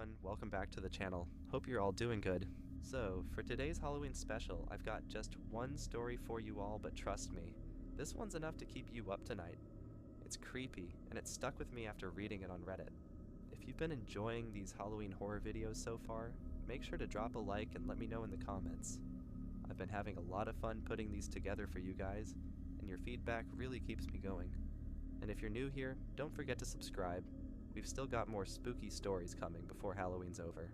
everyone, welcome back to the channel. Hope you're all doing good. So, for today's Halloween special, I've got just one story for you all, but trust me, this one's enough to keep you up tonight. It's creepy, and it stuck with me after reading it on Reddit. If you've been enjoying these Halloween horror videos so far, make sure to drop a like and let me know in the comments. I've been having a lot of fun putting these together for you guys, and your feedback really keeps me going. And if you're new here, don't forget to subscribe. We've still got more spooky stories coming before Halloween's over.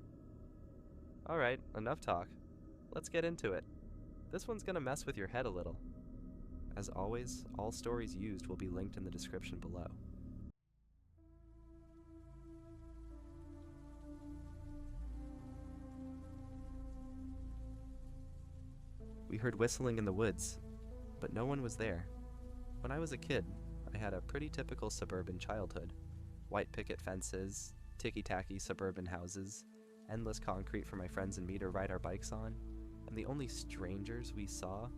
Alright, enough talk. Let's get into it. This one's gonna mess with your head a little. As always, all stories used will be linked in the description below. We heard whistling in the woods, but no one was there. When I was a kid, I had a pretty typical suburban childhood. White picket fences, ticky-tacky suburban houses, endless concrete for my friends and me to ride our bikes on, and the only strangers we saw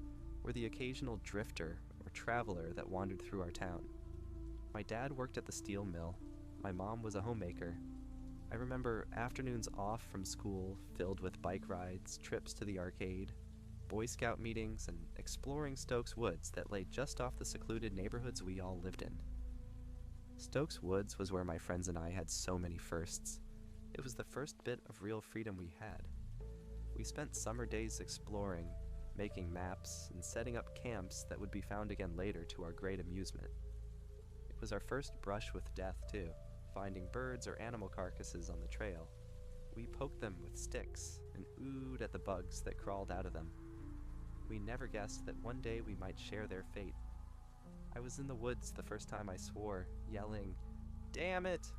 were the occasional drifter or traveler that wandered through our town. My dad worked at the steel mill. My mom was a homemaker. I remember afternoons off from school filled with bike rides, trips to the arcade, Boy Scout meetings, and exploring Stokes Woods that lay just off the secluded neighborhoods we all lived in. Stokes Woods was where my friends and I had so many firsts. It was the first bit of real freedom we had. We spent summer days exploring, making maps, and setting up camps that would be found again later to our great amusement. It was our first brush with death, too, finding birds or animal carcasses on the trail. We poked them with sticks and oohed at the bugs that crawled out of them. We never guessed that one day we might share their fate. I was in the woods the first time I swore, yelling, "Damn it!"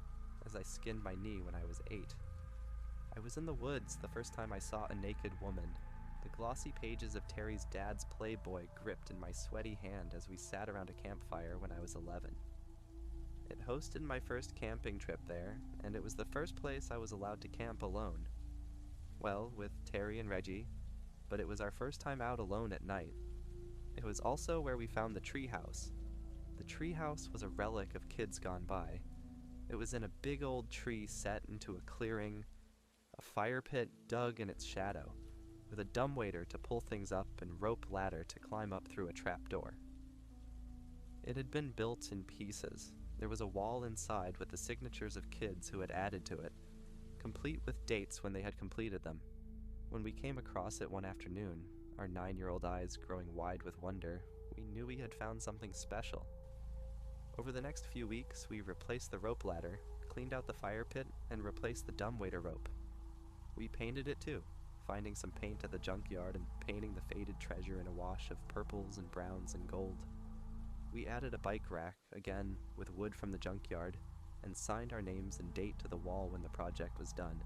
as I skinned my knee when I was 8. I was in the woods the first time I saw a naked woman, the glossy pages of Terry's dad's Playboy gripped in my sweaty hand as we sat around a campfire when I was 11. It hosted my first camping trip there, and it was the first place I was allowed to camp alone. Well, with Terry and Reggie, but it was our first time out alone at night. It was also where we found the treehouse. The treehouse was a relic of kids gone by. It was in a big old tree set into a clearing, a fire pit dug in its shadow, with a dumbwaiter to pull things up and rope ladder to climb up through a trapdoor. It had been built in pieces. There was a wall inside with the signatures of kids who had added to it, complete with dates when they had completed them. When we came across it one afternoon, our 9-year-old eyes growing wide with wonder, we knew we had found something special. Over the next few weeks, we replaced the rope ladder, cleaned out the fire pit, and replaced the dumbwaiter rope. We painted it too, finding some paint at the junkyard and painting the faded treasure in a wash of purples and browns and gold. We added a bike rack, again with wood from the junkyard, and signed our names and date to the wall when the project was done.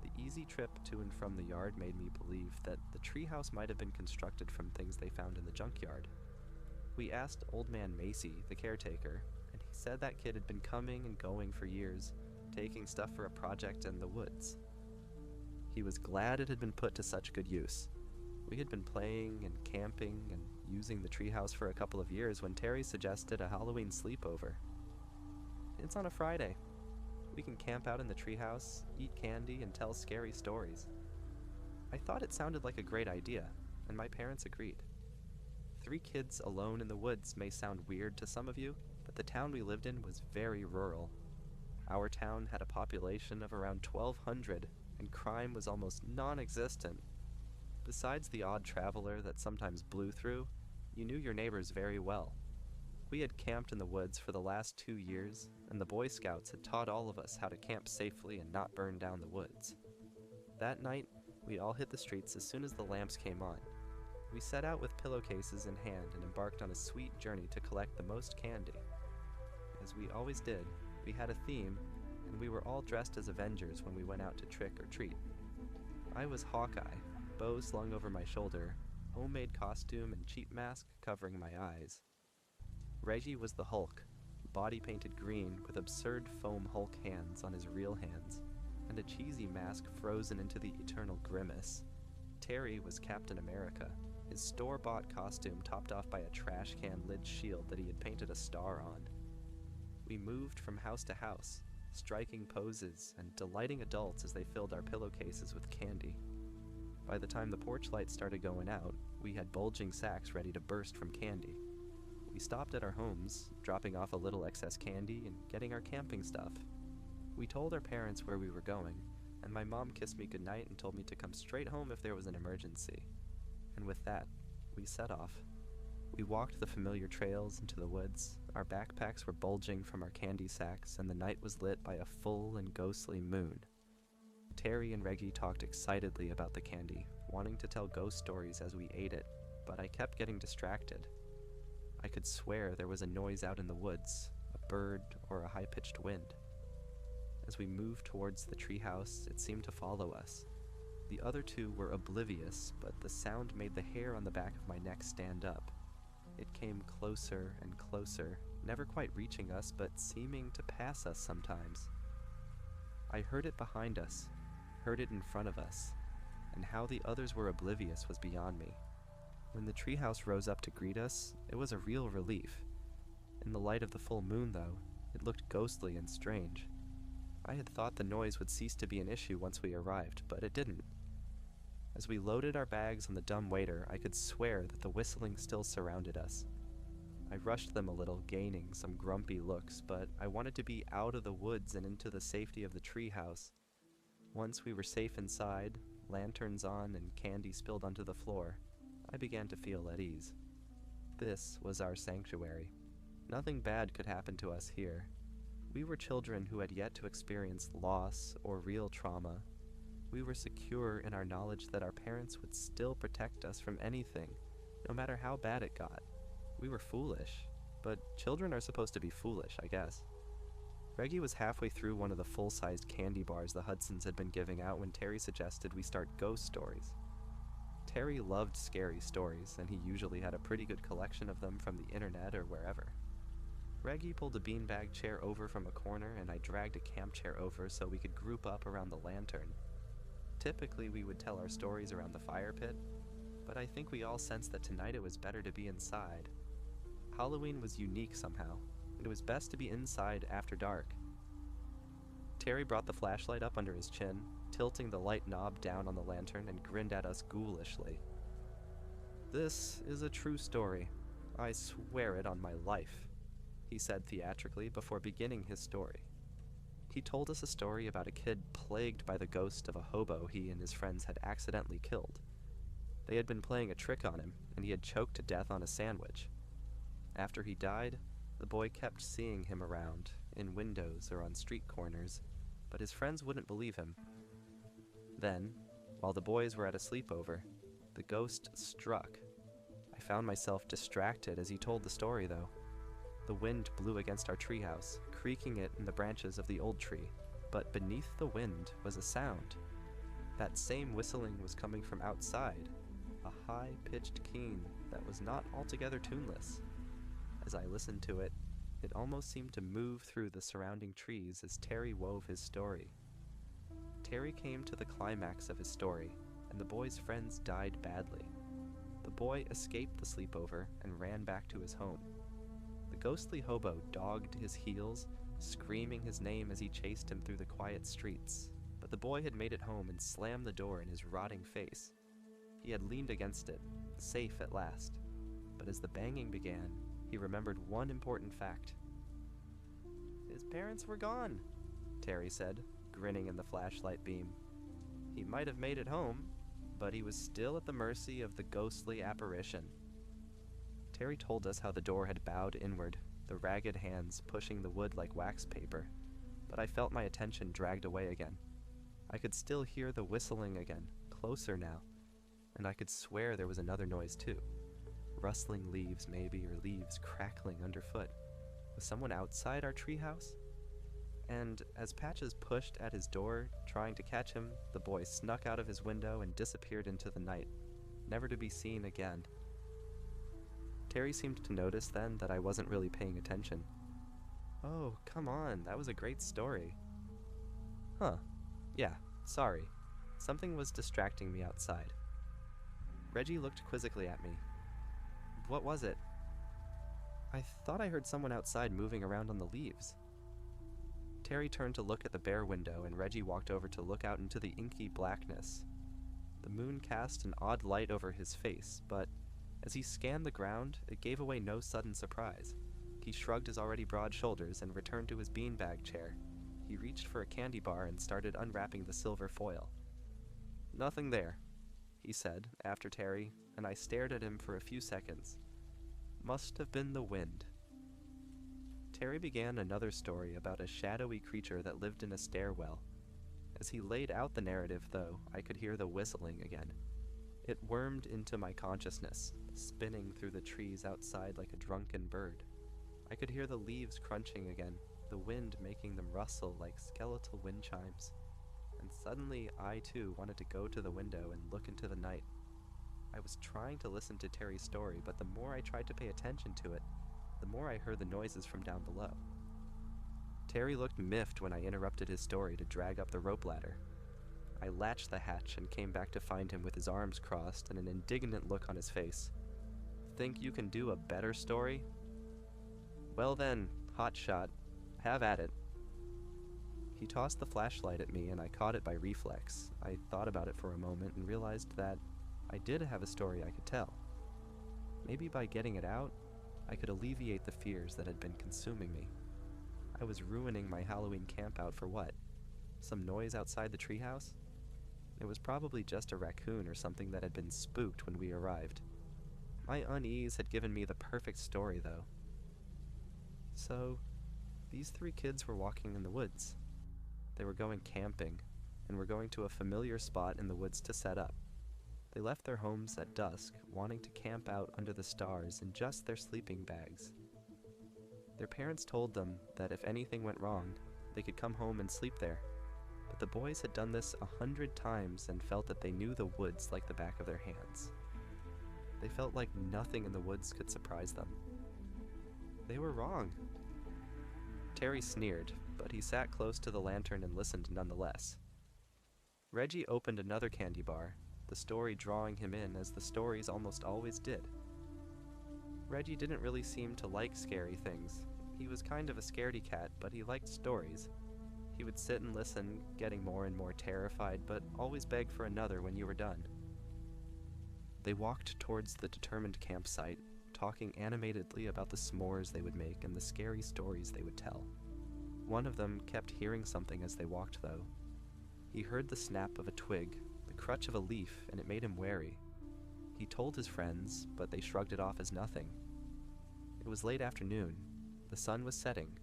The easy trip to and from the yard made me believe that the treehouse might have been constructed from things they found in the junkyard. We asked Old Man Macy, the caretaker, and he said that kid had been coming and going for years, taking stuff for a project in the woods. He was glad it had been put to such good use. We had been playing and camping and using the treehouse for a couple of years when Terry suggested a Halloween sleepover. It's on a Friday. We can camp out in the treehouse, eat candy, and tell scary stories. I thought it sounded like a great idea, and my parents agreed. 3 kids alone in the woods may sound weird to some of you, but the town we lived in was very rural. Our town had a population of around 1,200, and crime was almost non-existent. Besides the odd traveler that sometimes blew through, you knew your neighbors very well. We had camped in the woods for the last 2 years, and the Boy Scouts had taught all of us how to camp safely and not burn down the woods. That night, we all hit the streets as soon as the lamps came on. We set out with pillowcases in hand and embarked on a sweet journey to collect the most candy. As we always did, we had a theme, and we were all dressed as Avengers when we went out to trick or treat. I was Hawkeye, bow slung over my shoulder, homemade costume and cheap mask covering my eyes. Reggie was the Hulk, body painted green with absurd foam Hulk hands on his real hands, and a cheesy mask frozen into the eternal grimace. Terry was Captain America, his store-bought costume topped off by a trash can lid shield that he had painted a star on. We moved from house to house, striking poses and delighting adults as they filled our pillowcases with candy. By the time the porch lights started going out, we had bulging sacks ready to burst from candy. We stopped at our homes, dropping off a little excess candy and getting our camping stuff. We told our parents where we were going, and my mom kissed me goodnight and told me to come straight home if there was an emergency. And with that, we set off. We walked the familiar trails into the woods. Our backpacks were bulging from our candy sacks, and the night was lit by a full and ghostly moon. Terry and Reggie talked excitedly about the candy, wanting to tell ghost stories as we ate it, but I kept getting distracted. I could swear there was a noise out in the woods, a bird or a high-pitched wind. As we moved towards the treehouse, it seemed to follow us. The other two were oblivious, but the sound made the hair on the back of my neck stand up. It came closer and closer, never quite reaching us, but seeming to pass us sometimes. I heard it behind us, heard it in front of us, and how the others were oblivious was beyond me. When the treehouse rose up to greet us, it was a real relief. In the light of the full moon, though, it looked ghostly and strange. I had thought the noise would cease to be an issue once we arrived, but it didn't. As we loaded our bags on the dumbwaiter, I could swear that the whistling still surrounded us. I rushed them a little, gaining some grumpy looks, but I wanted to be out of the woods and into the safety of the treehouse. Once we were safe inside, lanterns on and candy spilled onto the floor, I began to feel at ease. This was our sanctuary. Nothing bad could happen to us here. We were children who had yet to experience loss or real trauma. We were secure in our knowledge that our parents would still protect us from anything, no matter how bad it got. We were foolish, but children are supposed to be foolish, I guess. Reggie was halfway through one of the full-sized candy bars the Hudsons had been giving out when Terry suggested we start ghost stories. Terry loved scary stories, and he usually had a pretty good collection of them from the internet or wherever. Reggie pulled a beanbag chair over from a corner, and I dragged a camp chair over so we could group up around the lantern. Typically, we would tell our stories around the fire pit, but I think we all sensed that tonight it was better to be inside. Halloween was unique somehow. It was best to be inside after dark. Terry brought the flashlight up under his chin, tilting the light knob down on the lantern, and grinned at us ghoulishly. "This is a true story. I swear it on my life," he said theatrically before beginning his story. He told us a story about a kid plagued by the ghost of a hobo he and his friends had accidentally killed. They had been playing a trick on him, and he had choked to death on a sandwich. After he died, the boy kept seeing him around, in windows or on street corners, but his friends wouldn't believe him. Then, while the boys were at a sleepover, the ghost struck. I found myself distracted as he told the story, though. The wind blew against our treehouse, creaking it in the branches of the old tree, but beneath the wind was a sound. That same whistling was coming from outside, a high-pitched keen that was not altogether tuneless. As I listened to it, it almost seemed to move through the surrounding trees as Terry wove his story. Terry came to the climax of his story, and the boy's friends died badly. The boy escaped the sleepover and ran back to his home. The ghostly hobo dogged his heels, screaming his name as he chased him through the quiet streets, but the boy had made it home and slammed the door in his rotting face. He had leaned against it, safe at last, but as the banging began, he remembered one important fact. "His parents were gone," Terry said, grinning in the flashlight beam. "He might have made it home, but he was still at the mercy of the ghostly apparition." Terry told us how the door had bowed inward, the ragged hands pushing the wood like wax paper, but I felt my attention dragged away again. I could still hear the whistling again, closer now, and I could swear there was another noise too. Rustling leaves maybe, or leaves crackling underfoot. Was someone outside our treehouse? And as Patches pushed at his door, trying to catch him, the boy snuck out of his window and disappeared into the night, never to be seen again. Terry seemed to notice then that I wasn't really paying attention. "Oh, come on, that was a great story." "Huh, yeah, sorry. Something was distracting me outside." Reggie looked quizzically at me. "What was it?" "I thought I heard someone outside moving around on the leaves." Terry turned to look at the bare window, and Reggie walked over to look out into the inky blackness. The moon cast an odd light over his face, but as he scanned the ground, it gave away no sudden surprise. He shrugged his already broad shoulders and returned to his beanbag chair. He reached for a candy bar and started unwrapping the silver foil. "Nothing there," he said, after Terry, and I stared at him for a few seconds. Must have been the wind. Terry began another story about a shadowy creature that lived in a stairwell. As he laid out the narrative, though, I could hear the whistling again. It wormed into my consciousness, spinning through the trees outside like a drunken bird. I could hear the leaves crunching again, the wind making them rustle like skeletal wind chimes. And suddenly I too wanted to go to the window and look into the night. I was trying to listen to Terry's story, but the more I tried to pay attention to it, the more I heard the noises from down below. Terry looked miffed when I interrupted his story to drag up the rope ladder. I latched the hatch and came back to find him with his arms crossed and an indignant look on his face. "Think you can do a better story? Well then, hotshot, have at it." He tossed the flashlight at me and I caught it by reflex. I thought about it for a moment and realized that I did have a story I could tell. Maybe by getting it out, I could alleviate the fears that had been consuming me. I was ruining my Halloween campout for what? Some noise outside the treehouse? It was probably just a raccoon or something that had been spooked when we arrived. My unease had given me the perfect story, though. So, these three kids were walking in the woods. They were going camping, and were going to a familiar spot in the woods to set up. They left their homes at dusk, wanting to camp out under the stars in just their sleeping bags. Their parents told them that if anything went wrong, they could come home and sleep there. But the boys had done this 100 times and felt that they knew the woods like the back of their hands. They felt like nothing in the woods could surprise them. They were wrong. Terry sneered, but he sat close to the lantern and listened nonetheless. Reggie opened another candy bar, the story drawing him in as the stories almost always did. Reggie didn't really seem to like scary things. He was kind of a scaredy cat, but he liked stories. He would sit and listen, getting more and more terrified, but always beg for another when you were done. They walked towards the determined campsite, talking animatedly about the s'mores they would make and the scary stories they would tell. One of them kept hearing something as they walked, though. He heard the snap of a twig, the crunch of a leaf, and it made him wary. He told his friends, but they shrugged it off as nothing. It was late afternoon, the sun was setting,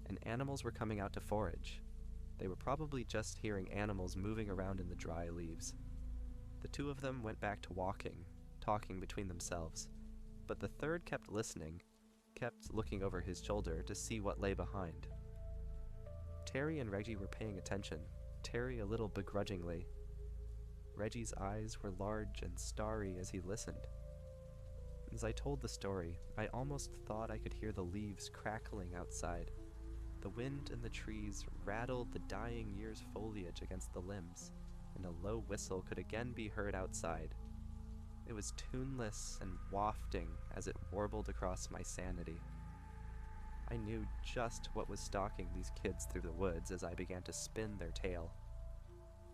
and animals were coming out to forage. They were probably just hearing animals moving around in the dry leaves. The two of them went back to walking, talking between themselves, but the third kept listening, kept looking over his shoulder to see what lay behind. Terry and Reggie were paying attention, Terry a little begrudgingly. Reggie's eyes were large and starry as he listened. As I told the story, I almost thought I could hear the leaves crackling outside. The wind in the trees rattled the dying year's foliage against the limbs, and a low whistle could again be heard outside. It was tuneless and wafting as it warbled across my sanity. I knew just what was stalking these kids through the woods as I began to spin their tale.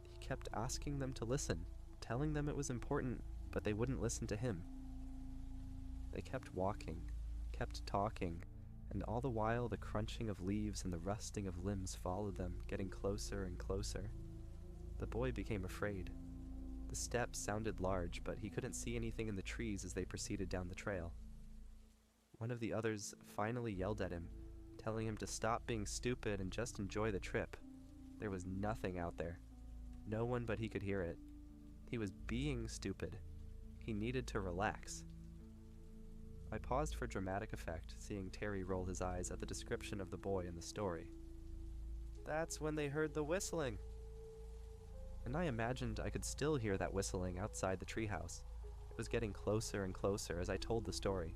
He kept asking them to listen, telling them it was important, but they wouldn't listen to him. They kept walking, kept talking, and all the while the crunching of leaves and the rusting of limbs followed them, getting closer and closer. The boy became afraid. The steps sounded large, but he couldn't see anything in the trees as they proceeded down the trail. One of the others finally yelled at him, telling him to stop being stupid and just enjoy the trip. There was nothing out there. No one but he could hear it. He was being stupid. He needed to relax. I paused for dramatic effect, seeing Terry roll his eyes at the description of the boy in the story. That's when they heard the whistling. And I imagined I could still hear that whistling outside the treehouse. It was getting closer and closer as I told the story.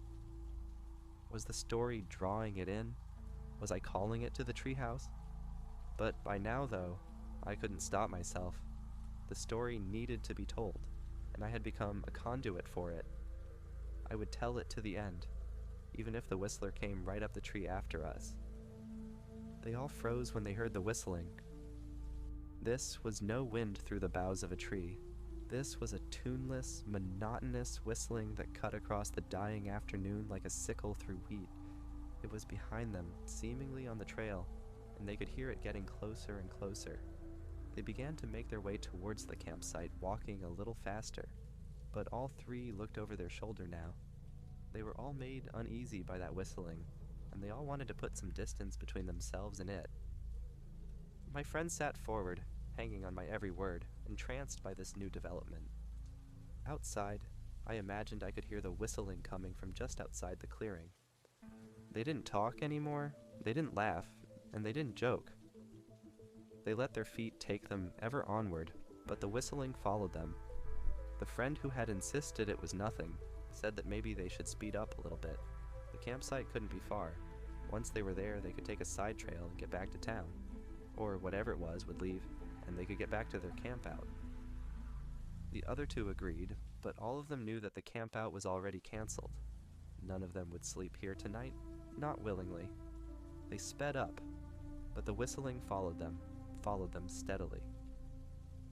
Was the story drawing it in? Was I calling it to the treehouse? But by now, though, I couldn't stop myself. The story needed to be told, and I had become a conduit for it. I would tell it to the end, even if the whistler came right up the tree after us. They all froze when they heard the whistling. This was no wind through the boughs of a tree. This was a tuneless, monotonous whistling that cut across the dying afternoon like a sickle through wheat. It was behind them, seemingly on the trail, and they could hear it getting closer and closer. They began to make their way towards the campsite, walking a little faster, but all three looked over their shoulder now. They were all made uneasy by that whistling, and they all wanted to put some distance between themselves and it. My friend sat forward, hanging on my every word, entranced by this new development. Outside, I imagined I could hear the whistling coming from just outside the clearing. They didn't talk anymore, they didn't laugh, and they didn't joke. They let their feet take them ever onward, but the whistling followed them. The friend who had insisted it was nothing said that maybe they should speed up a little bit. The campsite couldn't be far. Once they were there, they could take a side trail and get back to town. Or whatever it was would leave, and they could get back to their campout. The other two agreed, but all of them knew that the campout was already canceled. None of them would sleep here tonight, not willingly. They sped up, but the whistling followed them steadily.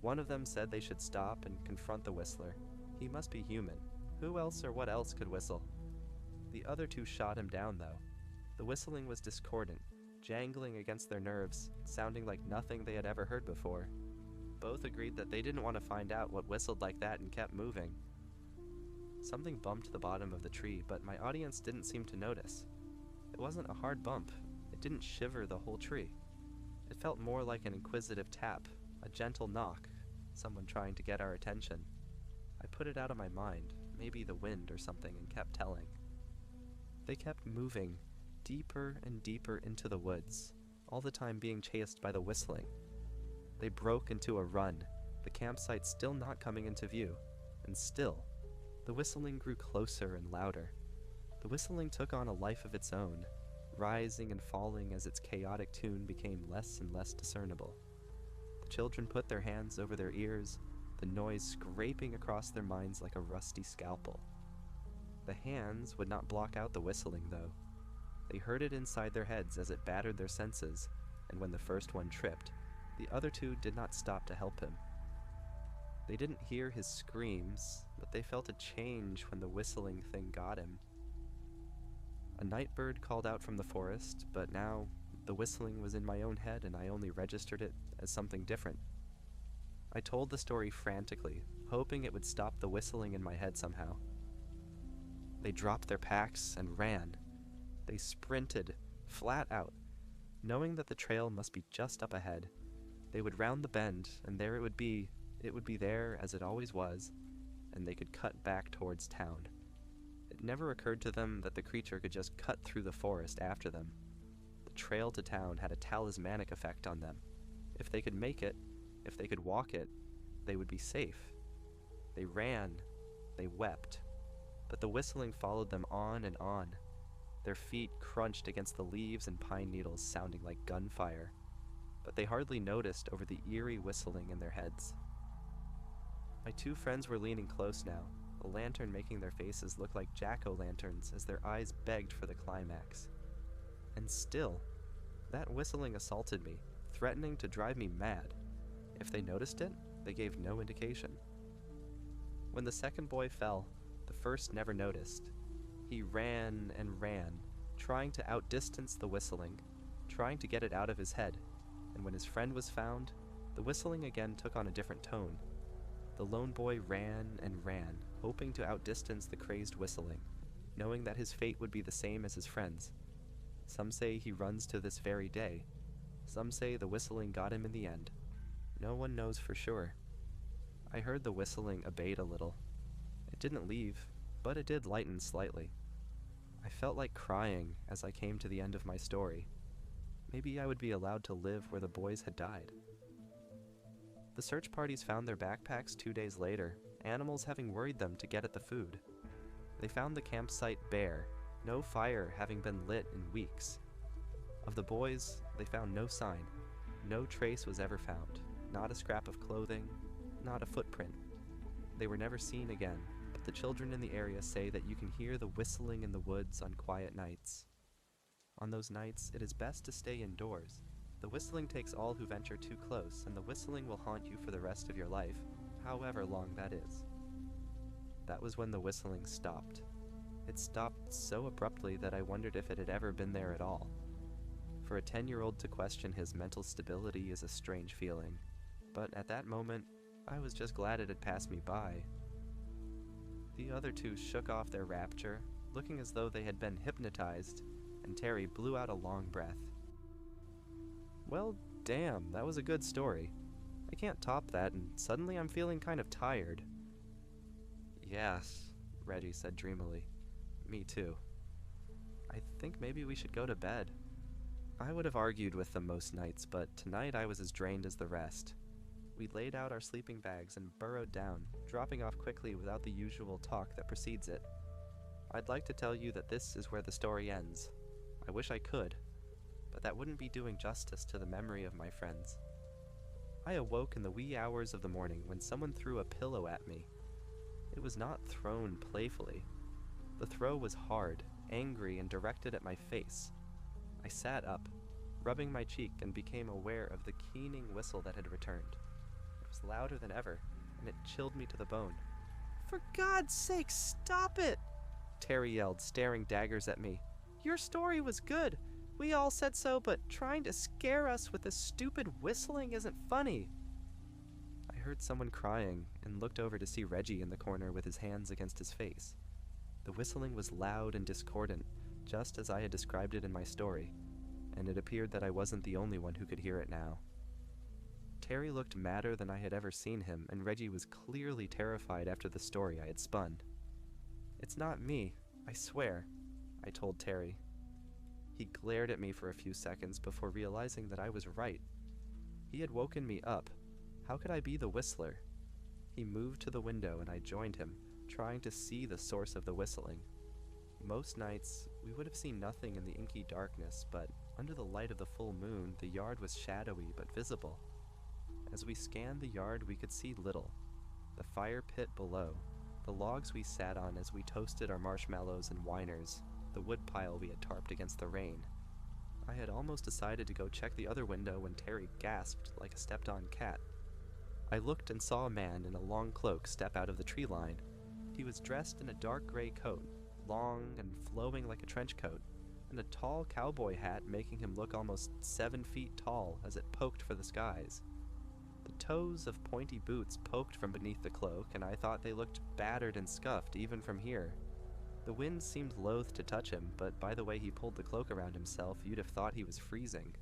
One of them said they should stop and confront the whistler. He must be human. Who else or what else could whistle? The other two shot him down, though. The whistling was discordant, jangling against their nerves, sounding like nothing they had ever heard before. Both agreed that they didn't want to find out what whistled like that and kept moving. Something bumped the bottom of the tree, but my audience didn't seem to notice. It wasn't a hard bump. It didn't shiver the whole tree. It felt more like an inquisitive tap, a gentle knock, someone trying to get our attention. I put it out of my mind, maybe the wind or something, and kept telling. They kept moving, deeper and deeper into the woods, all the time being chased by the whistling. They broke into a run, the campsite still not coming into view, and still, the whistling grew closer and louder. The whistling took on a life of its own, rising and falling as its chaotic tune became less and less discernible. The children put their hands over their ears, the noise scraping across their minds like a rusty scalpel. The hands would not block out the whistling, though. They heard it inside their heads as it battered their senses, and when the first one tripped, the other two did not stop to help him. They didn't hear his screams, but they felt a change when the whistling thing got him. A night bird called out from the forest, but now the whistling was in my own head and I only registered it as something different. I told the story frantically, hoping it would stop the whistling in my head somehow. They dropped their packs and ran. They sprinted, flat out, knowing that the trail must be just up ahead. They would round the bend, and there it would be there as it always was, and they could cut back towards town. It never occurred to them that the creature could just cut through the forest after them. The trail to town had a talismanic effect on them. If they could make it, if they could walk it, they would be safe. They ran, they wept, but the whistling followed them on and on. Their feet crunched against the leaves and pine needles, sounding like gunfire, but they hardly noticed over the eerie whistling in their heads. My two friends were leaning close now, the lantern making their faces look like jack-o'-lanterns as their eyes begged for the climax. And still, that whistling assaulted me, threatening to drive me mad. If they noticed it, they gave no indication. When the second boy fell, the first never noticed. He ran and ran, trying to outdistance the whistling, trying to get it out of his head, and when his friend was found, the whistling again took on a different tone. The lone boy ran and ran, hoping to outdistance the crazed whistling, knowing that his fate would be the same as his friend's. Some say he runs to this very day. Some say the whistling got him in the end. No one knows for sure. I heard the whistling abate a little. It didn't leave, but it did lighten slightly. I felt like crying as I came to the end of my story. Maybe I would be allowed to live where the boys had died. The search parties found their backpacks 2 days later, animals having worried them to get at the food. They found the campsite bare, no fire having been lit in weeks. Of the boys, they found no sign. No trace was ever found, not a scrap of clothing, not a footprint. They were never seen again, but the children in the area say that you can hear the whistling in the woods on quiet nights. On those nights, it is best to stay indoors. The whistling takes all who venture too close, and the whistling will haunt you for the rest of your life, however long that is. That was when the whistling stopped. It stopped so abruptly that I wondered if it had ever been there at all. For a 10-year-old to question his mental stability is a strange feeling, but at that moment, I was just glad it had passed me by. The other two shook off their rapture, looking as though they had been hypnotized, and Terry blew out a long breath. Well, damn, that was a good story. I can't top that, and suddenly I'm feeling kind of tired. Yes, Reggie said dreamily. Me too. I think maybe we should go to bed. I would have argued with them most nights, but tonight I was as drained as the rest. We laid out our sleeping bags and burrowed down, dropping off quickly without the usual talk that precedes it. I'd like to tell you that this is where the story ends. I wish I could, but that wouldn't be doing justice to the memory of my friends. I awoke in the wee hours of the morning when someone threw a pillow at me. It was not thrown playfully. The throw was hard, angry, and directed at my face. I sat up, rubbing my cheek, and became aware of the keening whistle that had returned. It was louder than ever, and it chilled me to the bone. "For God's sake, stop it!" Terry yelled, staring daggers at me. "Your story was good. We all said so, but trying to scare us with this stupid whistling isn't funny." I heard someone crying and looked over to see Reggie in the corner with his hands against his face. The whistling was loud and discordant, just as I had described it in my story, and it appeared that I wasn't the only one who could hear it now. Terry looked madder than I had ever seen him, and Reggie was clearly terrified after the story I had spun. "It's not me, I swear," I told Terry. He glared at me for a few seconds before realizing that I was right. He had woken me up. How could I be the whistler? He moved to the window and I joined him, trying to see the source of the whistling. Most nights, we would have seen nothing in the inky darkness, but under the light of the full moon, the yard was shadowy but visible. As we scanned the yard, we could see little. The fire pit below, the logs we sat on as we toasted our marshmallows and whiners, the wood pile we had tarped against the rain. I had almost decided to go check the other window when Terry gasped like a stepped-on cat. I looked and saw a man in a long cloak step out of the tree line. He was dressed in a dark gray coat, long and flowing like a trench coat, and a tall cowboy hat making him look almost 7 feet tall as it poked for the skies. The toes of pointy boots poked from beneath the cloak, and I thought they looked battered and scuffed even from here. The wind seemed loath to touch him, but by the way he pulled the cloak around himself, you'd have thought he was freezing.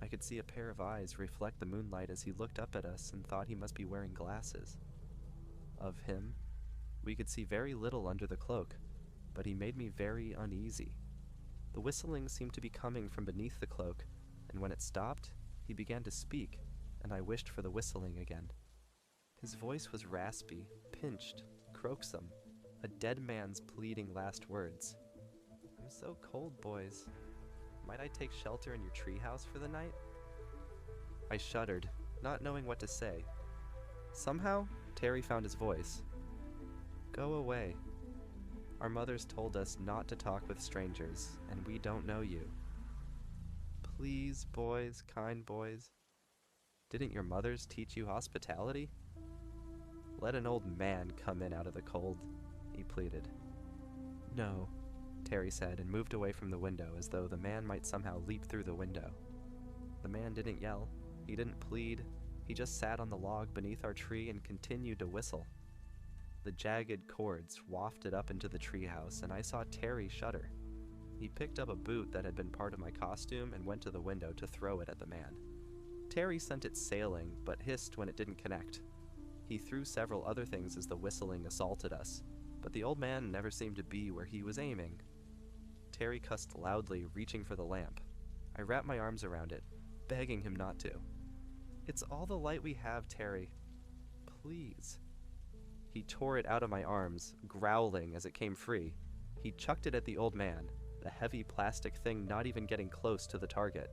I could see a pair of eyes reflect the moonlight as he looked up at us and thought he must be wearing glasses. Of him, we could see very little under the cloak, but he made me very uneasy. The whistling seemed to be coming from beneath the cloak, and when it stopped, he began to speak, and I wished for the whistling again. His voice was raspy, pinched, croaksome, a dead man's pleading last words. "I'm so cold, boys. Might I take shelter in your treehouse for the night?" I shuddered, not knowing what to say. Somehow, Terry found his voice. "Go away. Our mothers told us not to talk with strangers, and we don't know you. Please, boys, kind boys. Didn't your mothers teach you hospitality? Let an old man come in out of the cold," he pleaded. "No," Terry said, and moved away from the window as though the man might somehow leap through the window. The man didn't yell. He didn't plead. He just sat on the log beneath our tree and continued to whistle. The jagged chords wafted up into the treehouse, and I saw Terry shudder. He picked up a boot that had been part of my costume and went to the window to throw it at the man. Terry sent it sailing, but hissed when it didn't connect. He threw several other things as the whistling assaulted us, but the old man never seemed to be where he was aiming. Terry cussed loudly, reaching for the lamp. I wrapped my arms around it, begging him not to. "It's all the light we have, Terry. Please." He tore it out of my arms, growling as it came free. He chucked it at the old man, the heavy plastic thing not even getting close to the target.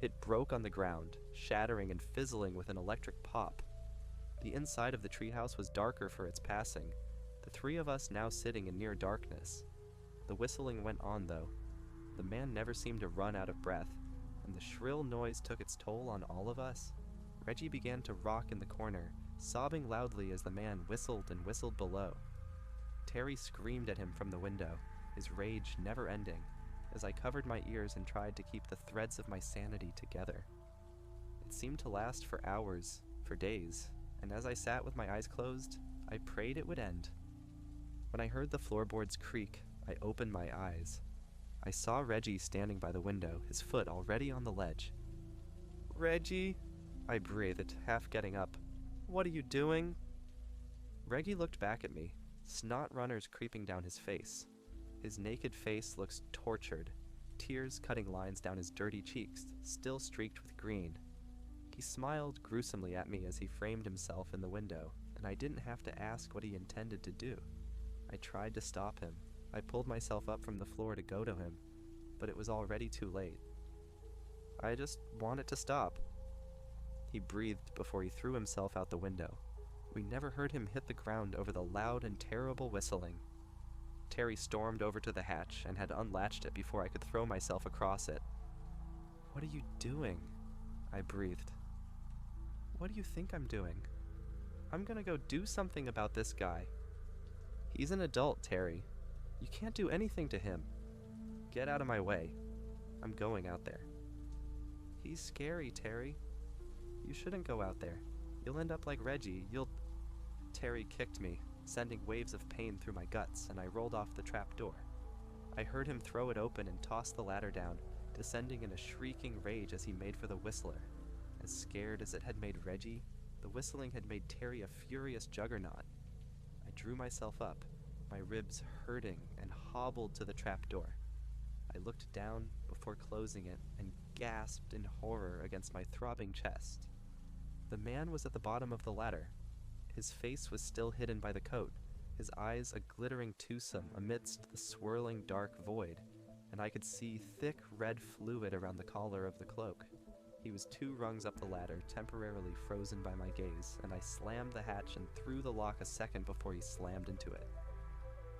It broke on the ground, shattering and fizzling with an electric pop. The inside of the treehouse was darker for its passing, the three of us now sitting in near darkness. The whistling went on, though. The man never seemed to run out of breath, and the shrill noise took its toll on all of us. Reggie began to rock in the corner, sobbing loudly as the man whistled and whistled below. Terry screamed at him from the window, his rage never ending, as I covered my ears and tried to keep the threads of my sanity together. It seemed to last for hours, for days, and as I sat with my eyes closed, I prayed it would end. When I heard the floorboards creak, I opened my eyes. I saw Reggie standing by the window, his foot already on the ledge. "Reggie," I breathed, half getting up. "What are you doing?" Reggie looked back at me, snot runners creeping down his face. His naked face looks tortured, tears cutting lines down his dirty cheeks, still streaked with green. He smiled gruesomely at me as he framed himself in the window, and I didn't have to ask what he intended to do. I tried to stop him. I pulled myself up from the floor to go to him, but it was already too late. I just wanted to stop. He breathed before he threw himself out the window. We never heard him hit the ground over the loud and terrible whistling. Terry stormed over to the hatch and had unlatched it before I could throw myself across it. "What are you doing?" I breathed. "What do you think I'm doing? I'm gonna go do something about this guy. He's an adult, Terry. You can't do anything to him. Get out of my way. I'm going out there." "He's scary, Terry. You shouldn't go out there. You'll end up like Reggie. Terry kicked me, sending waves of pain through my guts, and I rolled off the trap door. I heard him throw it open and toss the ladder down, descending in a shrieking rage as he made for the whistler. As scared as it had made Reggie, the whistling had made Terry a furious juggernaut. I drew myself up, my ribs hurting, and hobbled to the trap door. I looked down before closing it and gasped in horror against my throbbing chest. The man was at the bottom of the ladder. His face was still hidden by the coat, his eyes a glittering twosome amidst the swirling dark void, and I could see thick red fluid around the collar of the cloak. He was 2 rungs up the ladder, temporarily frozen by my gaze, and I slammed the hatch and threw the lock a second before he slammed into it.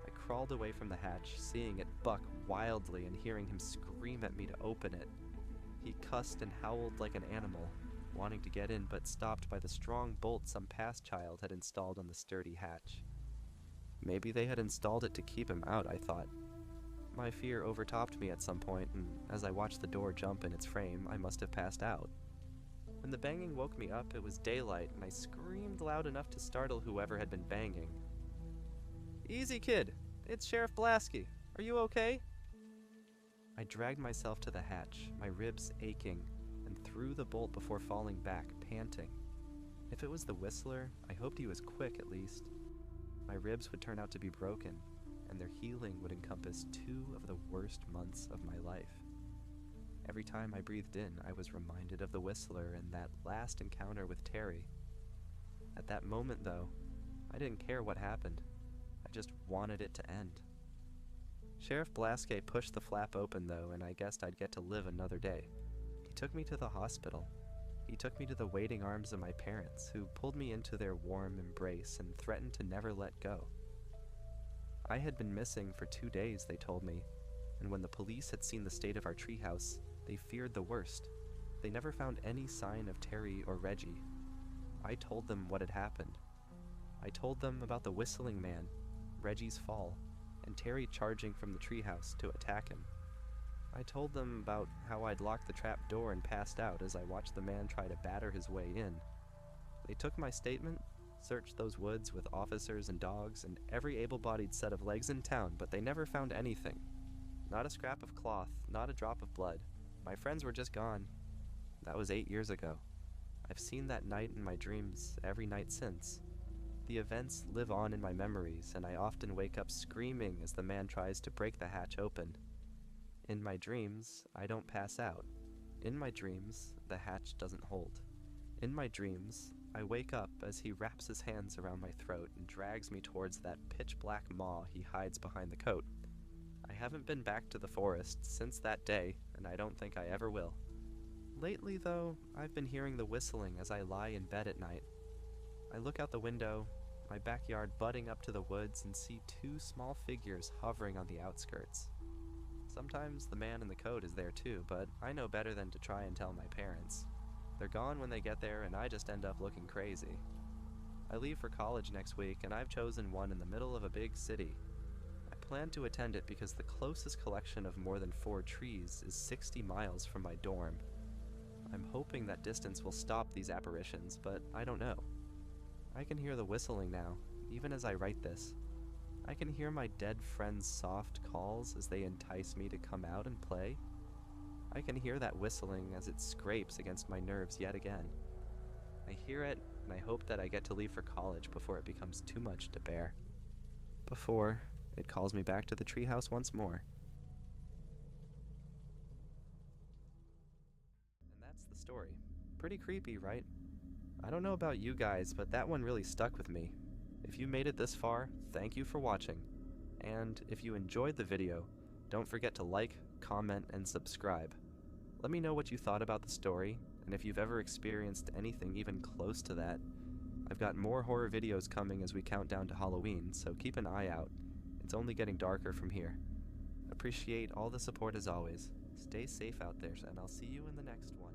I crawled away from the hatch, seeing it buck wildly and hearing him scream at me to open it. He cussed and howled like an animal, wanting to get in but stopped by the strong bolt some past child had installed on the sturdy hatch. Maybe they had installed it to keep him out, I thought. My fear overtopped me at some point, and as I watched the door jump in its frame, I must have passed out. When the banging woke me up, it was daylight, and I screamed loud enough to startle whoever had been banging. "Easy, kid! It's Sheriff Blasky. Are you okay?" I dragged myself to the hatch, my ribs aching, and threw the bolt before falling back, panting. If it was the whistler, I hoped he was quick at least. My ribs would turn out to be broken, and their healing would encompass 2 of the worst months of my life. Every time I breathed in, I was reminded of the whistler and that last encounter with Terry. At that moment, though, I didn't care what happened. I just wanted it to end. Sheriff Blaskey pushed the flap open, though, and I guessed I'd get to live another day. He took me to the hospital. He took me to the waiting arms of my parents, who pulled me into their warm embrace and threatened to never let go. I had been missing for 2 days, they told me, and when the police had seen the state of our treehouse, they feared the worst. They never found any sign of Terry or Reggie. I told them what had happened. I told them about the whistling man, Reggie's fall, and Terry charging from the treehouse to attack him. I told them about how I'd locked the trap door and passed out as I watched the man try to batter his way in. They took my statement, searched those woods with officers and dogs and every able-bodied set of legs in town, but they never found anything. Not a scrap of cloth, not a drop of blood. My friends were just gone. That was 8 years ago. I've seen that night in my dreams every night since. The events live on in my memories, and I often wake up screaming as the man tries to break the hatch open. In my dreams, I don't pass out. In my dreams, the hatch doesn't hold. In my dreams, I wake up as he wraps his hands around my throat and drags me towards that pitch-black maw he hides behind the coat. I haven't been back to the forest since that day, and I don't think I ever will. Lately, though, I've been hearing the whistling as I lie in bed at night. I look out the window, my backyard butting up to the woods, and see 2 small figures hovering on the outskirts. Sometimes the man in the coat is there too, but I know better than to try and tell my parents. They're gone when they get there, and I just end up looking crazy. I leave for college next week, and I've chosen one in the middle of a big city. I plan to attend it because the closest collection of more than 4 trees is 60 miles from my dorm. I'm hoping that distance will stop these apparitions, but I don't know. I can hear the whistling now, even as I write this. I can hear my dead friends' soft calls as they entice me to come out and play. I can hear that whistling as it scrapes against my nerves yet again. I hear it, and I hope that I get to leave for college before it becomes too much to bear. Before it calls me back to the treehouse once more. And that's the story. Pretty creepy, right? I don't know about you guys, but that one really stuck with me. If you made it this far, thank you for watching. And if you enjoyed the video, don't forget to like, comment, and subscribe. Let me know what you thought about the story, and if you've ever experienced anything even close to that. I've got more horror videos coming as we count down to Halloween, so keep an eye out. It's only getting darker from here. Appreciate all the support as always. Stay safe out there, and I'll see you in the next one.